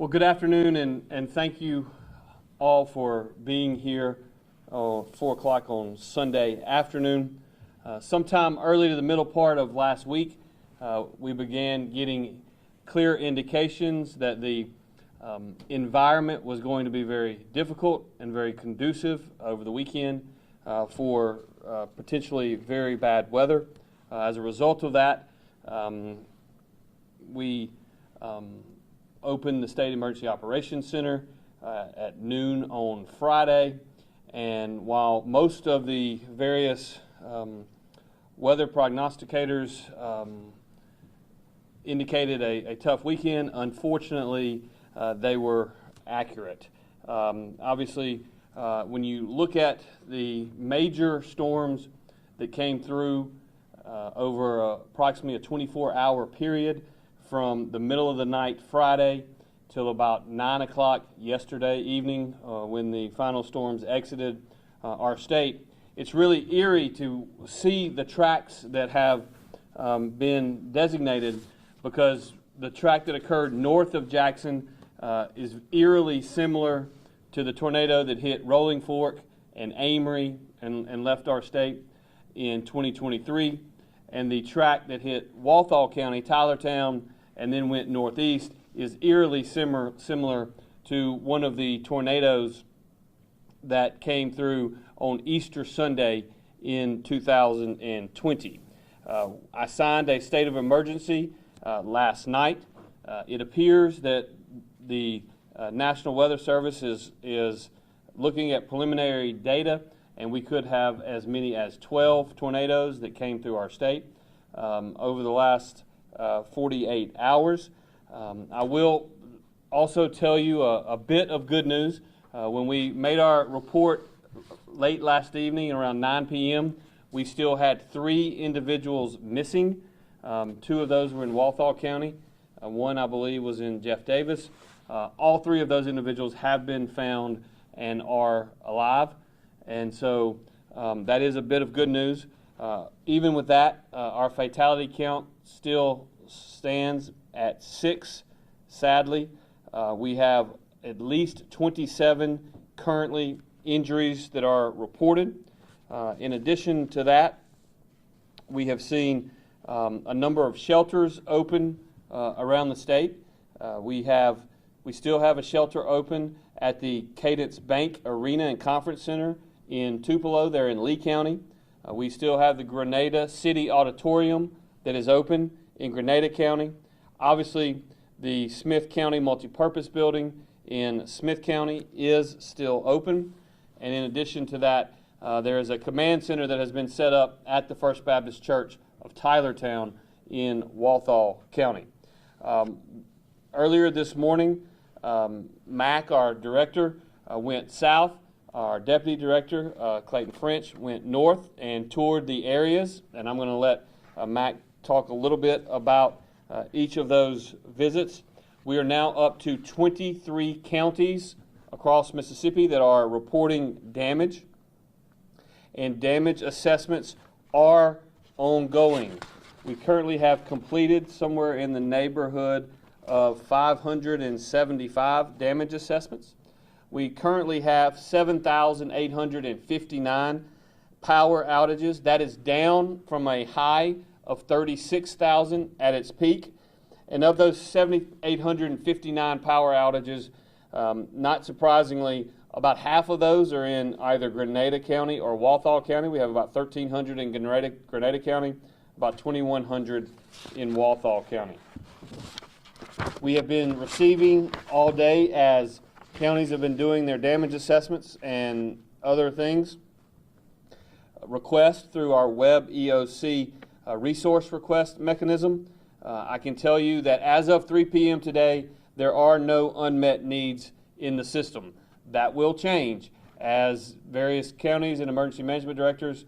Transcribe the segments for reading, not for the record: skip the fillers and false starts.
Well, good afternoon, and thank you all for being here 4 o'clock on Sunday afternoon. Sometime early to the middle part of last week, we began getting clear indications that the environment was going to be very difficult and very conducive over the weekend for potentially very bad weather. As a result of that, we opened the State Emergency Operations Center at noon on Friday, and while most of the various weather prognosticators indicated a tough weekend, unfortunately they were accurate. Obviously, when you look at the major storms that came through over approximately a 24-hour period from the middle of the night Friday till about 9 o'clock yesterday evening when the final storms exited our state, it's really eerie to see the tracks that have been designated, because the track that occurred north of Jackson is eerily similar to the tornado that hit Rolling Fork and Amory and left our state in 2023. And the track that hit Walthall County, Tylertown, and then went northeast is eerily similar to one of the tornadoes that came through on Easter Sunday in 2020. I signed a state of emergency last night. It appears that the National Weather Service is looking at preliminary data, and we could have as many as 12 tornadoes that came through our state over the last 48 hours. I will also tell you a bit of good news. When we made our report late last evening around 9 p.m., we still had 3 individuals missing. 2 of those were in Walthall County. One, I believe, was in Jeff Davis. All 3 of those individuals have been found and are alive. And so that is a bit of good news. Even with that, our fatality count still stands at 6, sadly. We have at least 27 currently injuries that are reported. In addition to that, we have seen a number of shelters open around the state. We still have a shelter open at the Cadence Bank Arena and Conference Center in Tupelo, there in Lee County. We still have the Grenada City Auditorium that is open in Grenada County. Obviously, the Smith County Multipurpose Building in Smith County is still open. And in addition to that, there is a command center that has been set up at the First Baptist Church of Tylertown in Walthall County. Earlier this morning, Mac, our director, went south. Our deputy director, Clayton French, went north and toured the areas, and I'm going to let Mac talk a little bit about each of those visits. We are now up to 23 counties across Mississippi that are reporting damage, and damage assessments are ongoing. We currently have completed somewhere in the neighborhood of 575 damage assessments. We currently have 7,859 power outages. That is down from a high of 36,000 at its peak. And of those 7,859 power outages, not surprisingly, about half of those are in either Grenada County or Walthall County. We have about 1,300 in Grenada County, about 2,100 in Walthall County. We have been receiving all day, as counties have been doing their damage assessments and other things, requests through our web EOC resource request mechanism. I can tell you that as of 3 p.m. today, there are no unmet needs in the system. That will change as various counties and emergency management directors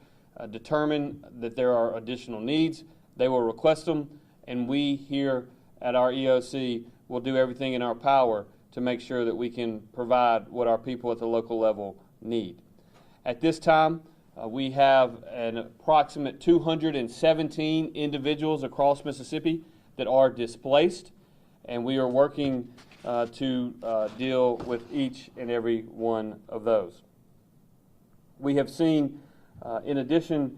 determine that there are additional needs. They will request them, and we here at our EOC will do everything in our power to make sure that we can provide what our people at the local level need. At this time, we have an approximate 217 individuals across Mississippi that are displaced, and we are working to deal with each and every one of those. We have seen, in addition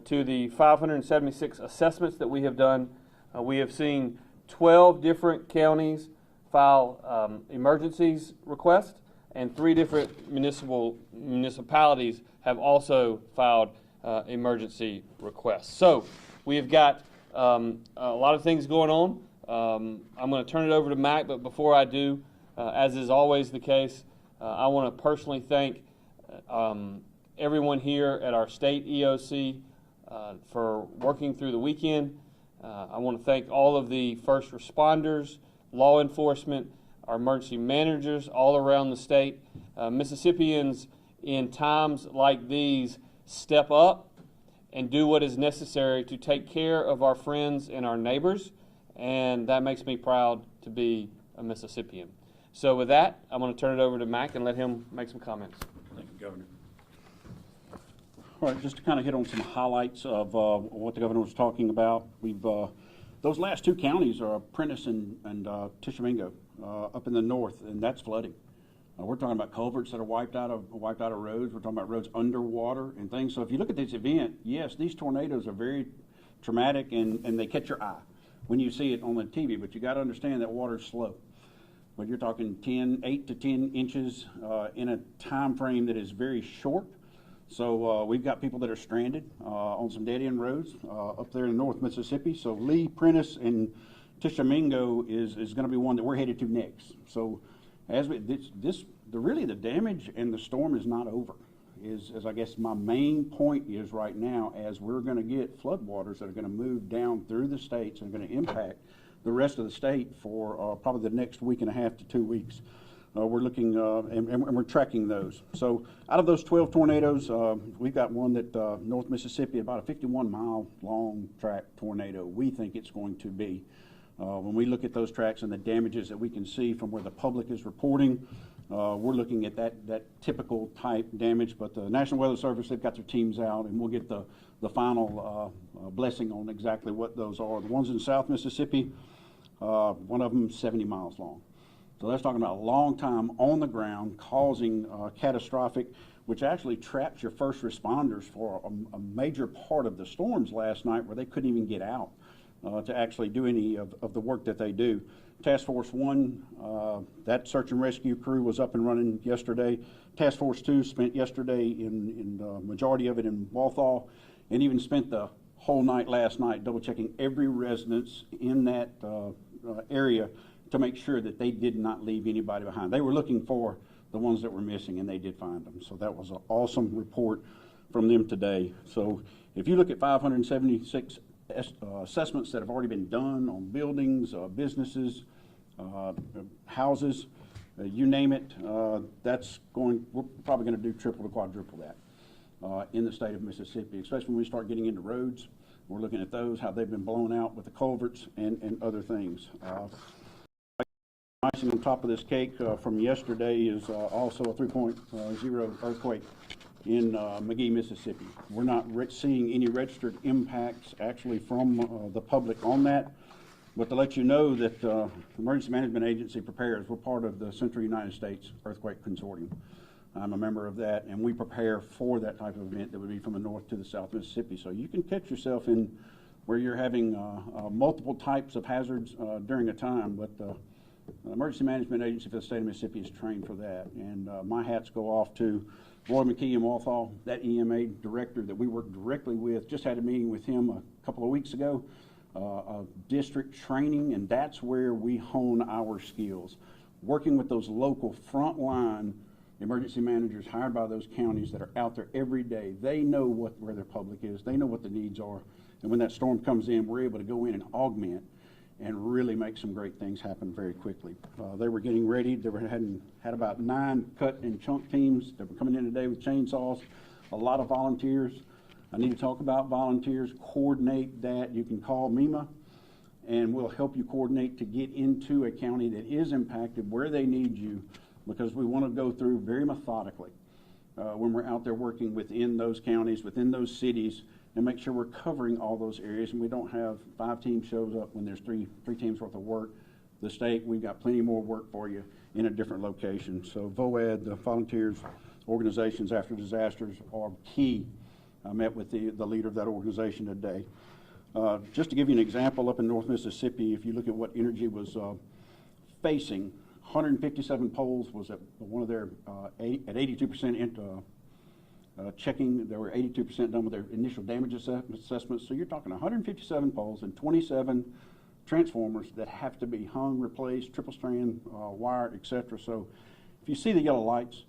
to the 576 assessments that we have done, we have seen 12 different counties file emergencies requests, and 3 different municipalities have also filed emergency requests. So we have got a lot of things going on. I'm going to turn it over to Mac, but before I do, as is always the case, I want to personally thank everyone here at our state EOC for working through the weekend. I want to thank all of the first responders, law enforcement, our emergency managers all around the state. Mississippians in times like these step up and do what is necessary to take care of our friends and our neighbors, and that makes me proud to be a Mississippian. So with that, I'm going to turn it over to Mac and let him make some comments. Thank you, Governor. All right, just to kind of hit on some highlights of what the governor was talking about. We've those last 2 counties are Prentiss and Tishomingo up in the north, and that's flooding. We're talking about culverts that are wiped out of roads. We're talking about roads underwater and things. So if you look at this event, yes, these tornadoes are very traumatic and they catch your eye when you see it on the TV. But you got to understand that water's slow. But you're talking 8 to 10 inches in a time frame that is very short. So we've got people that are stranded on some dead-end roads up there in North Mississippi. So Lee, Prentiss, and Tishomingo is going to be one that we're headed to next. So as really the damage and the storm is not over. As I guess my main point is right now, as we're going to get floodwaters that are going to move down through the states and going to impact the rest of the state for probably the next week and a half to 2 weeks. We're looking and we're tracking those. So out of those 12 tornadoes, we've got one that North Mississippi, about a 51-mile long track tornado. We think it's going to be. When we look at those tracks and the damages that we can see from where the public is reporting, we're looking at that typical type damage. But the National Weather Service, they've got their teams out, and we'll get the final blessing on exactly what those are. The ones in South Mississippi, one of them 70 miles long. So that's talking about a long time on the ground, causing catastrophic, which actually traps your first responders for a major part of the storms last night, where they couldn't even get out to actually do any of the work that they do. Task Force 1, that search and rescue crew was up and running yesterday. Task Force 2 spent yesterday in the majority of it in Walthall, and even spent the whole night last night double checking every residence in that area to make sure that they did not leave anybody behind. They were looking for the ones that were missing, and they did find them. So that was an awesome report from them today. So if you look at 576 assessments that have already been done on buildings, businesses, houses, you name it, we're probably going to do triple to quadruple that in the state of Mississippi, especially when we start getting into roads. We're looking at those, how they've been blown out with the culverts and other things. Icing on top of this cake from yesterday is also a 3.0 earthquake in McGee, Mississippi. We're not seeing any registered impacts actually from the public on that, but to let you know that the Emergency Management Agency prepares. We're part of the Central United States Earthquake Consortium. I'm a member of that, and we prepare for that type of event that would be from the north to the south Mississippi. So you can catch yourself in where you're having multiple types of hazards during a time, but the Emergency Management Agency for the state of Mississippi is trained for that. And my hats go off to Roy McKee in Walthall, that EMA director that we work directly with. Just had a meeting with him a couple of weeks ago, district training, and that's where we hone our skills. Working with those local frontline emergency managers hired by those counties that are out there every day. They know where their public is. They know what the needs are. And when that storm comes in, we're able to go in and augment and really make some great things happen very quickly. They were getting ready. They had about 9 cut and chunk teams that were coming in today with chainsaws. A lot of volunteers. I need to talk about volunteers. Coordinate that. You can call MEMA, and we'll help you coordinate to get into a county that is impacted where they need you, because we want to go through very methodically when we're out there working within those counties, within those cities, and make sure we're covering all those areas, and we don't have 5 teams shows up when there's three teams worth of work. the state, we've got plenty more work for you in a different location. So VOED, the volunteers, organizations after disasters, are key. I met with the leader of that organization today. Just to give you an example, up in North Mississippi, if you look at what energy was facing, 157 poles was at one of their at 82% checking. They were 82% done with their initial damage assessments. So you're talking 157 poles and 27 transformers that have to be hung, replaced, triple strand wire, etc. So if you see the yellow lights,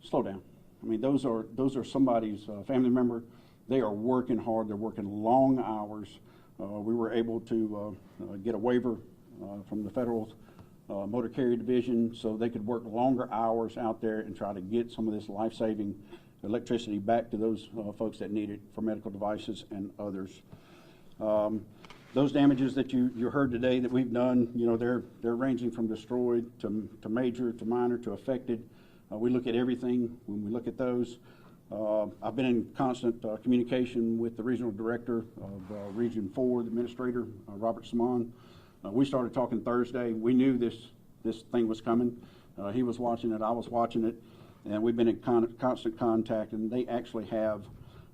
slow down. I mean, those are somebody's family member. They are working hard. They're working long hours. We were able to get a waiver from the Federal Motor Carrier Division so they could work longer hours out there and try to get some of this life-saving electricity back to those folks that need it for medical devices and others. Those damages that you heard today that we've done, you know, they're ranging from destroyed to major to minor to affected. We look at everything when we look at those. I've been in constant communication with the regional director of Region 4, the administrator, Robert Simon. We started talking Thursday. We knew this thing was coming. He was watching it, I was watching it, and we've been in constant contact, and they actually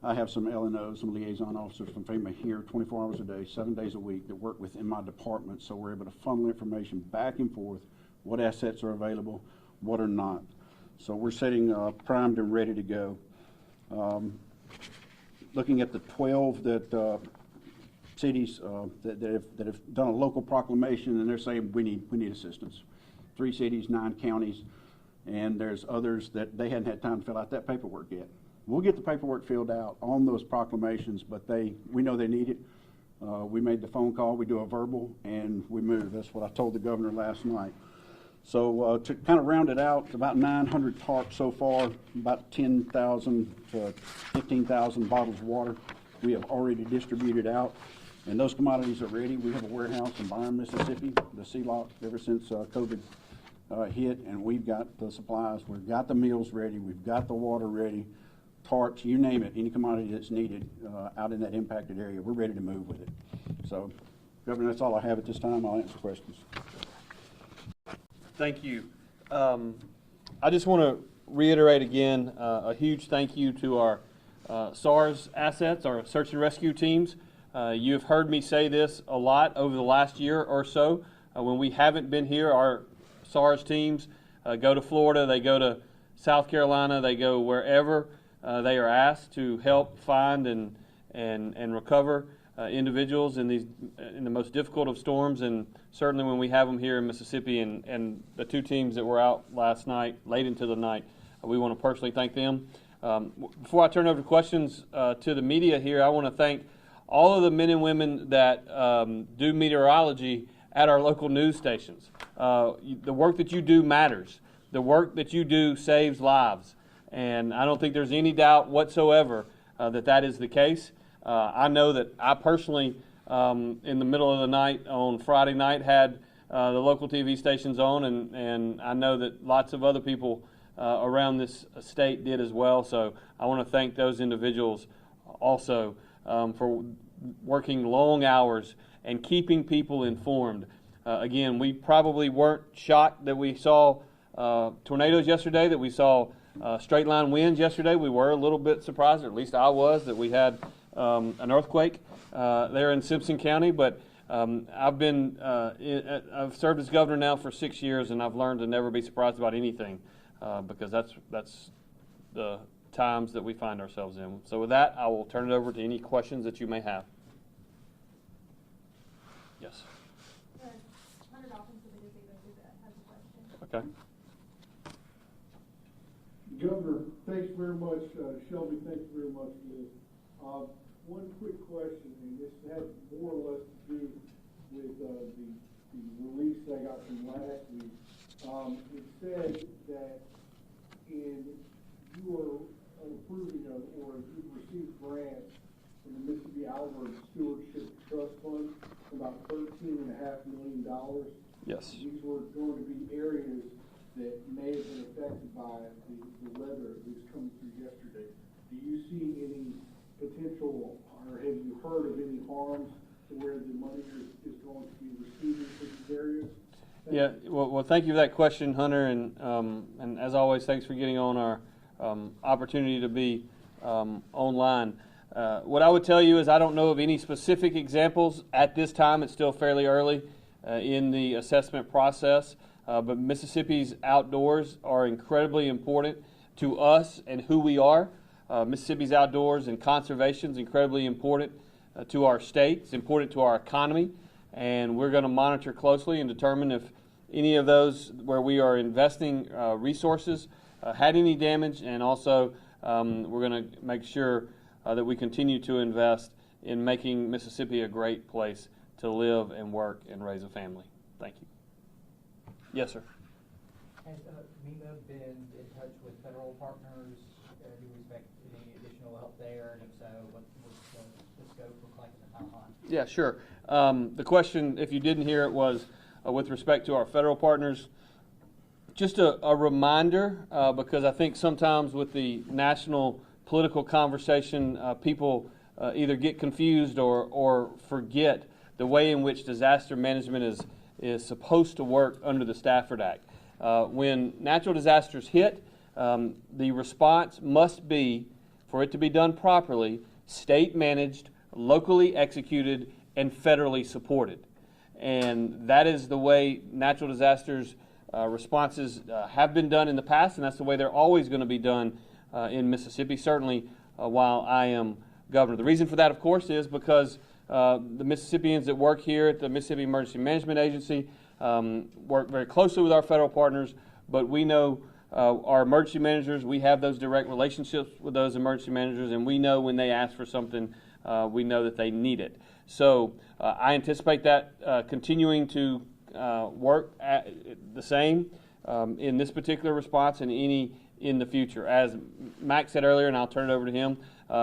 I have some LNOs, some liaison officers from FEMA here 24 hours a day, 7 days a week that work within my department, so we're able to funnel information back and forth, what assets are available, what are not. So we're sitting primed and ready to go. Looking at the 12 cities that have done a local proclamation, and they're saying we need assistance. 3 cities, 9 counties, and there's others that they hadn't had time to fill out that paperwork yet. We'll get the paperwork filled out on those proclamations, but we know they need it. We made the phone call, we do a verbal, and we move. That's what I told the governor last night. So to kind of round it out, about 900 tarps so far, about 10,000 to 15,000 bottles of water we have already distributed out. And those commodities are ready. We have a warehouse in Byron, Mississippi, the C-Lock, ever since COVID hit, and we've got the supplies. We've got the meals ready. We've got the water ready. Tarps, you name it, any commodity that's needed out in that impacted area, we're ready to move with it. So, Governor, that's all I have at this time. I'll answer questions. Thank you. I just want to reiterate again a huge thank you to our SARS assets, our search and rescue teams. You have heard me say this a lot over the last year or so. When we haven't been here, our SARS teams go to Florida, they go to South Carolina, they go wherever they are asked to help find and recover individuals in the most difficult of storms, and certainly when we have them here in Mississippi, and the 2 teams that were out last night, late into the night, we want to personally thank them. Before I turn over to questions to the media here, I want to thank all of the men and women that do meteorology at our local news stations. The work that you do matters. The work that you do saves lives, and I don't think there's any doubt whatsoever that is the case. I know that I personally, in the middle of the night on Friday night, had the local TV stations on, and I know that lots of other people around this state did as well. So I want to thank those individuals also for working long hours and keeping people informed. Again, we probably weren't shocked that we saw tornadoes yesterday, that we saw straight line winds yesterday. We were a little bit surprised, or at least I was, that we had an earthquake there in Simpson County. But I've served as governor now for 6 years, and I've learned to never be surprised about anything because that's the times that we find ourselves in. So with that, I will turn it over to any questions that you may have. Yes. Okay. Governor, thanks very much. Shelby, thanks very much for this. One quick question, and this has more or less to do with the release I got from last week. It said that you are approving of, or you've received grants from the Mississippi Outbreak Stewardship Trust Fund, about $13.5 million. Yes. These were going to be areas that may have been affected by the weather that was coming through yesterday. Do you see any potential, or have you heard of any harms to where the money is going to be received for these areas? Yeah, well, thank you for that question, Hunter, and as always, thanks for getting on our opportunity to be online. What I would tell you is I don't know of any specific examples at this time. It's still fairly early in the assessment process, but Mississippi's outdoors are incredibly important to us and who we are. Mississippi's outdoors and conservation is incredibly important to our state. It's important to our economy, and we're going to monitor closely and determine if any of those where we are investing resources had any damage, and also we're going to make sure that we continue to invest in making Mississippi a great place to live and work and raise a family. Thank you. Yes, sir. Has MEMA been in touch with federal partners? Do you expect any additional help there? And if so, what would the scope look like in the timeline? Yeah, sure. The question, if you didn't hear it, was with respect to our federal partners. Just a reminder, because I think sometimes with the national political conversation, people either get confused or forget the way in which disaster management is supposed to work under the Stafford Act. When natural disasters hit, the response must be, for it to be done properly, state managed, locally executed, and federally supported. And that is the way natural disasters responses have been done in the past, and that's the way they're always going to be done in Mississippi, certainly while I am governor. The reason for that, of course, is because the Mississippians that work here at the Mississippi Emergency Management Agency work very closely with our federal partners, but we know our emergency managers, we have those direct relationships with those emergency managers, and we know when they ask for something, we know that they need it. So I anticipate that continuing to work the same in this particular response and any in the future. As Mac said earlier, and I'll turn it over to him,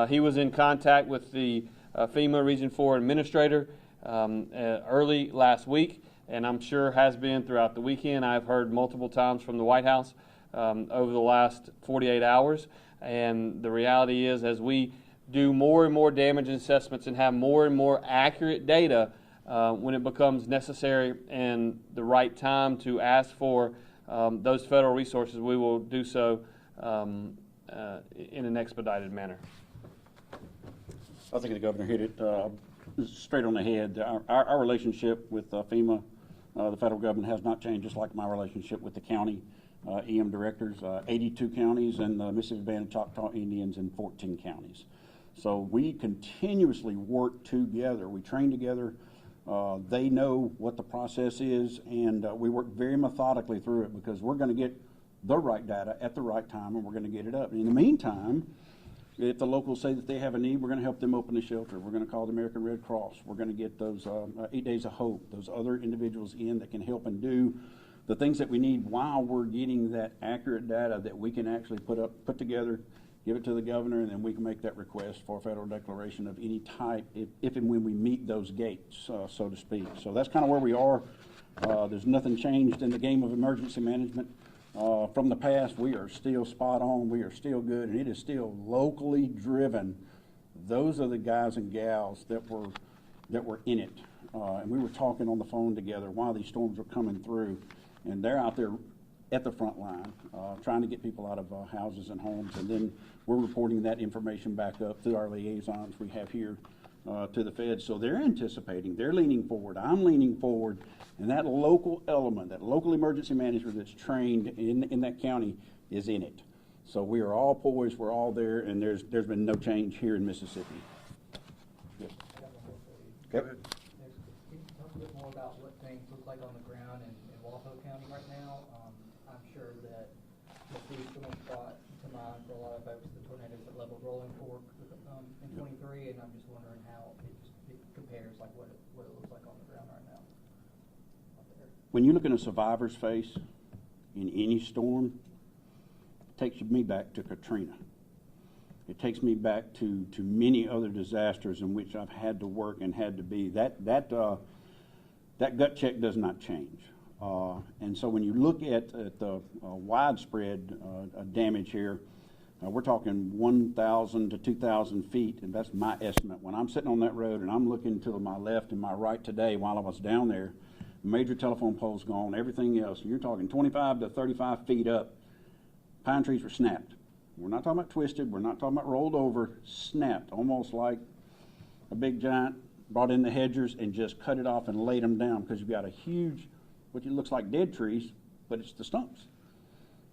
he was in contact with the FEMA Region 4 administrator early last week, and I'm sure has been throughout the weekend. I've heard multiple times from the White House over the last 48 hours, and the reality is as we do more and more damage assessments and have more and more accurate data, when it becomes necessary and the right time to ask for those federal resources, we will do so in an expedited manner. I think the governor hit it straight on the head. Our relationship with FEMA, the federal government, has not changed, just like my relationship with the county EM directors, 82 counties, and the Mississippi Band of Choctaw Indians in 14 counties. So we continuously work together. We train together. They know what the process is, and we work very methodically through it because we're going to get the right data at the right time, and we're going to get it up. And in the meantime, if the locals say that they have a need, we're going to help them open a shelter. We're going to call the American Red Cross. We're going to get those 8 Days of Hope, those other individuals in that can help and do the things that we need while we're getting that accurate data that we can actually put together, give it to the governor, and then we can make that request for a federal declaration of any type if and when we meet those gates, so to speak. So that's kind of where we are. There's nothing changed in the game of emergency management. From the past, we are still spot on, we are still good, and it is still locally driven. Those are the guys and gals that were in it. And we were talking on the phone together while these storms were coming through, and they're out there at the front line, trying to get people out of houses and homes, and then we're reporting that information back up through our liaisons we have here to the feds. So they're anticipating, they're leaning forward, I'm leaning forward, and that local element, that local emergency manager that's trained in that county is in it. So we are all poised, we're all there, and there's been no change here in Mississippi. Yes. Go ahead. Can you talk a bit more about what things look like on the ground in Walpole County right now? I'm sure that the storm brought to mind for a lot of folks the tornadoes that leveled Rolling Fork in 23, and I'm just wondering how it compares, like what it looks like on the ground right now. When you look in a survivor's face in any storm, it takes me back to Katrina. It takes me back to many other disasters in which I've had to work and had to be. That gut check does not change. And so when you look at the widespread damage here, we're talking 1,000 to 2,000 feet, and that's my estimate. When I'm sitting on that road and I'm looking to my left and my right today while I was down there, major telephone poles gone, everything else. You're talking 25 to 35 feet up. Pine trees were snapped. We're not talking about twisted. We're not talking about rolled over. Snapped, almost like a big giant brought in the hedgers and just cut it off and laid them down, because you've got a huge, what looks like dead trees, but it's the stumps.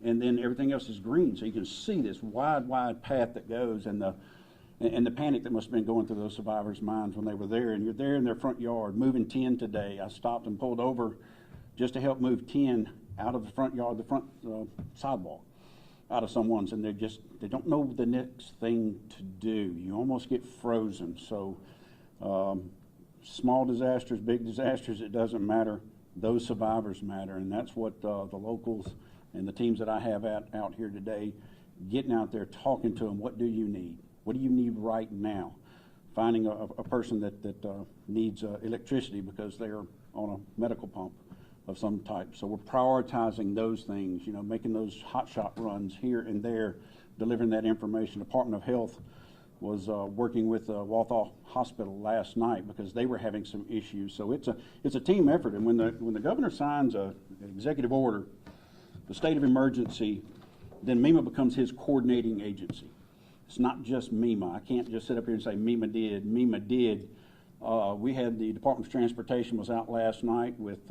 And then everything else is green, so you can see this wide path that goes, and the panic that must have been going through those survivors' minds when they were there. And you're there in their front yard, moving 10 today. I stopped and pulled over just to help move 10 out of the front yard, the front sidewalk, out of someone's, and they don't know the next thing to do. You almost get frozen. So small disasters, big disasters, it doesn't matter. Those survivors matter, and that's what the locals and the teams that I have out here today, getting out there, talking to them. What do you need? What do you need right now? Finding a person that needs electricity because they're on a medical pump of some type. So we're prioritizing those things, making those hotshot runs here and there, delivering that information. Department of Health was working with Walthall Hospital last night because they were having some issues. So it's a team effort. And when the governor signs an executive order, the state of emergency, then MEMA becomes his coordinating agency. It's not just MEMA. I can't just sit up here and say MEMA did. MEMA did. We had the Department of Transportation was out last night with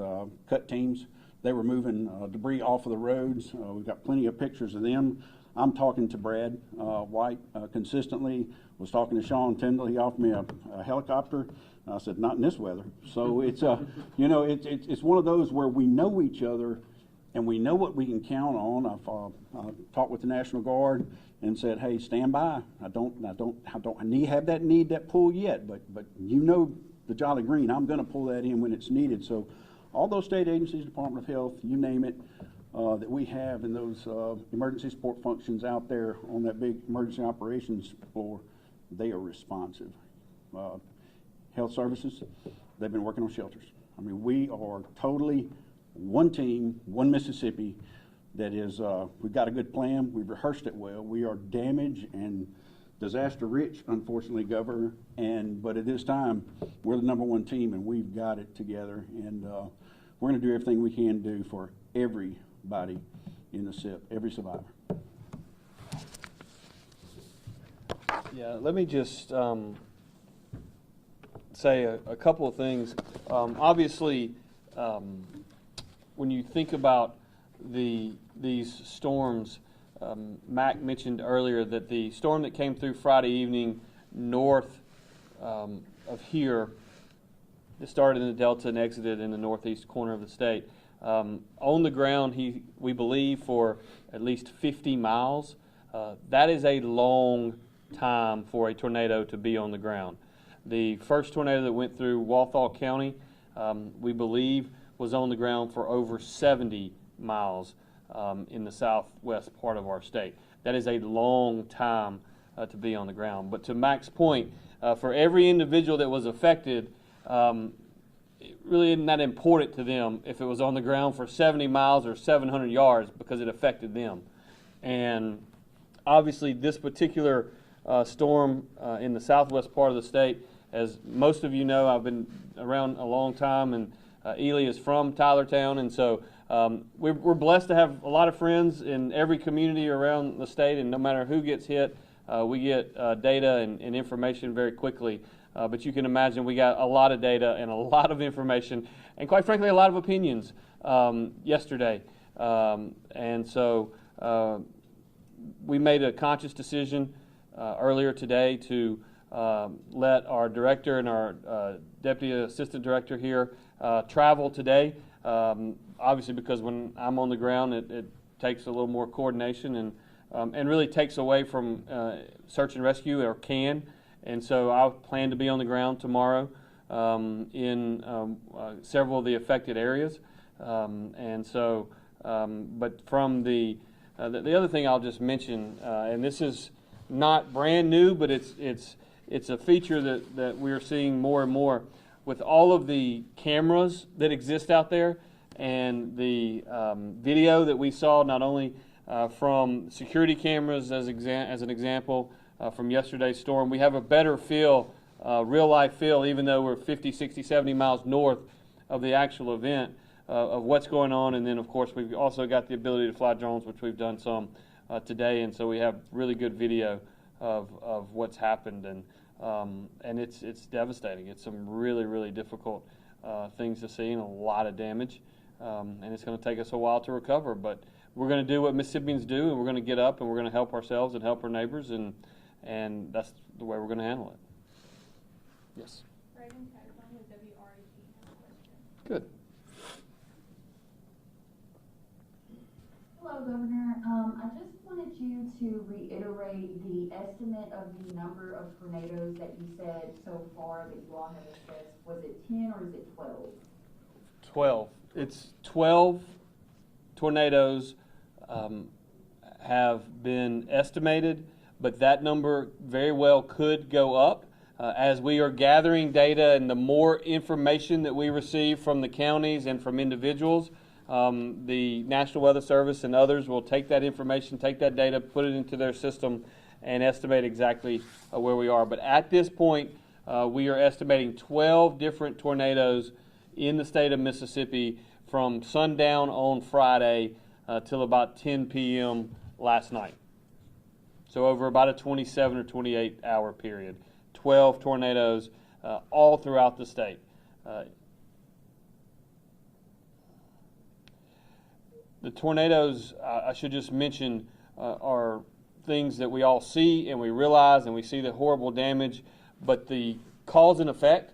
cut teams. They were moving debris off of the roads. We've got plenty of pictures of them. I'm talking to Brad White consistently. Was talking to Sean Tyndall. He offered me a helicopter. I said, not in this weather. So it's it's one of those where we know each other and we know what we can count on. I've talked with the National Guard and said, hey, stand by. I don't have that pull yet, but the Jolly Green, I'm going to pull that in when it's needed. So all those state agencies, Department of Health, you name it, that we have in those emergency support functions out there on that big emergency operations floor, they are responsive. Health services, they've been working on shelters. I mean, we are totally one team, one Mississippi. That is, we've got a good plan. We've rehearsed it well. We are damage and disaster rich, unfortunately, Governor. But at this time, we're the #1 team, and we've got it together. And we're going to do everything we can do for everybody in the SIP, every survivor. Yeah, let me just say a couple of things. Obviously, when you think about these storms, Mac mentioned earlier that the storm that came through Friday evening north of here, it started in the Delta and exited in the northeast corner of the state. On the ground, we believe, for at least 50 miles. That is a long time for a tornado to be on the ground. The first tornado that went through Walthall County, we believe, was on the ground for over 70 miles in the southwest part of our state. That is a long time to be on the ground. But to Mac's point, for every individual that was affected, it really isn't that important to them if it was on the ground for 70 miles or 700 yards because it affected them. And obviously this particular storm in the southwest part of the state, as most of you know, I've been around a long time, and Ely is from Tylertown, and so we're blessed to have a lot of friends in every community around the state, and no matter who gets hit, we get data and information very quickly. But you can imagine we got a lot of data and a lot of information, and quite frankly, a lot of opinions yesterday. And so we made a conscious decision earlier today to let our director and our deputy assistant director here travel today. Obviously, because when I'm on the ground, it takes a little more coordination and really takes away from search and rescue, or can. And so I plan to be on the ground tomorrow in several of the affected areas. And so, but from the other thing I'll just mention, and this is not brand new, but it's a feature that we're seeing more and more with all of the cameras that exist out there, and the video that we saw, not only from security cameras as an example from yesterday's storm. We have a better feel, real life feel, even though we're 50, 60, 70 miles north of the actual event, of what's going on. And then, of course, we've also got the ability to fly drones, which we've done some today. And so we have really good video of what's happened. And it's devastating. It's some really, really difficult things to see and a lot of damage. And it's going to take us a while to recover. But we're going to do what Mississippians do, and we're going to get up and we're going to help ourselves and help our neighbors. And that's the way we're going to handle it. Yes. Brayden Taggart with WREG has a question. Good. Hello, Governor. I just wanted you to reiterate the estimate of the number of tornadoes that you said so far that you all have assessed. Was it 10 or is it 12? 12. It's 12 tornadoes have been estimated, but that number very well could go up. As we are gathering data and the more information that we receive from the counties and from individuals, the National Weather Service and others will take that information, take that data, put it into their system, and estimate exactly where we are. But at this point, we are estimating 12 different tornadoes in the state of Mississippi from sundown on Friday till about 10 p.m. last night. So over about a 27 or 28 hour period. 12 tornadoes all throughout the state. The tornadoes, I should just mention, are things that we all see and we realize, and we see the horrible damage, but the cause and effect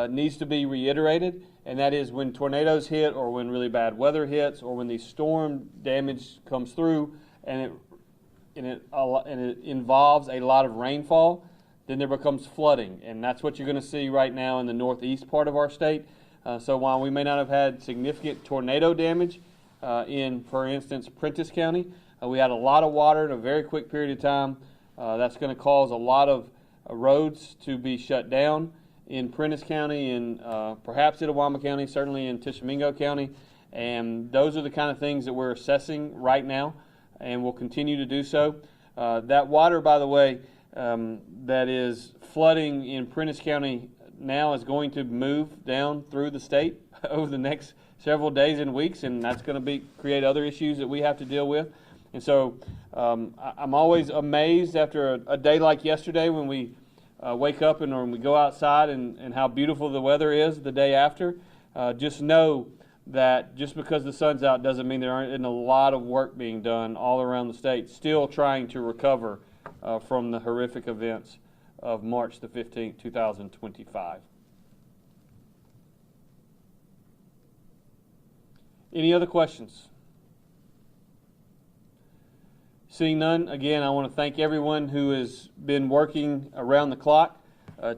needs to be reiterated, and that is when tornadoes hit or when really bad weather hits or when the storm damage comes through and it involves a lot of rainfall, then there becomes flooding, and that's what you're going to see right now in the northeast part of our state. So while we may not have had significant tornado damage in, for instance, Prentiss County, we had a lot of water in a very quick period of time. That's going to cause a lot of roads to be shut down in Prentiss County and perhaps Itawamba County, certainly in Tishomingo County. And those are the kind of things that we're assessing right now, and we'll continue to do so. That water, by the way, that is flooding in Prentiss County now is going to move down through the state over the next several days and weeks, and that's going to create other issues that we have to deal with. And so I'm always amazed after a day like yesterday when we wake up and when we go outside and how beautiful the weather is the day after. Just know that just because the sun's out doesn't mean there isn't a lot of work being done all around the state, still trying to recover from the horrific events of March the 15th, 2025. Any other questions? Seeing none, again, I want to thank everyone who has been working around the clock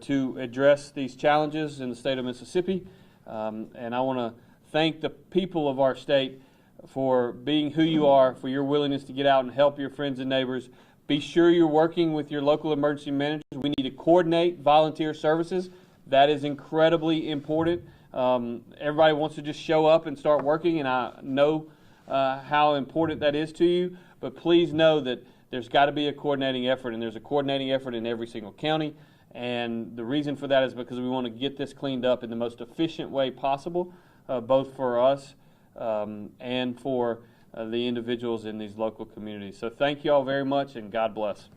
to address these challenges in the state of Mississippi. And I want to thank the people of our state for being who you are, for your willingness to get out and help your friends and neighbors. Be sure you're working with your local emergency managers. We need to coordinate volunteer services. That is incredibly important. Everybody wants to just show up and start working, and I know how important that is to you, but please know that there's got to be a coordinating effort, and there's a coordinating effort in every single county, and the reason for that is because we want to get this cleaned up in the most efficient way possible, both for us and for the individuals in these local communities. So thank you all very much, and God bless.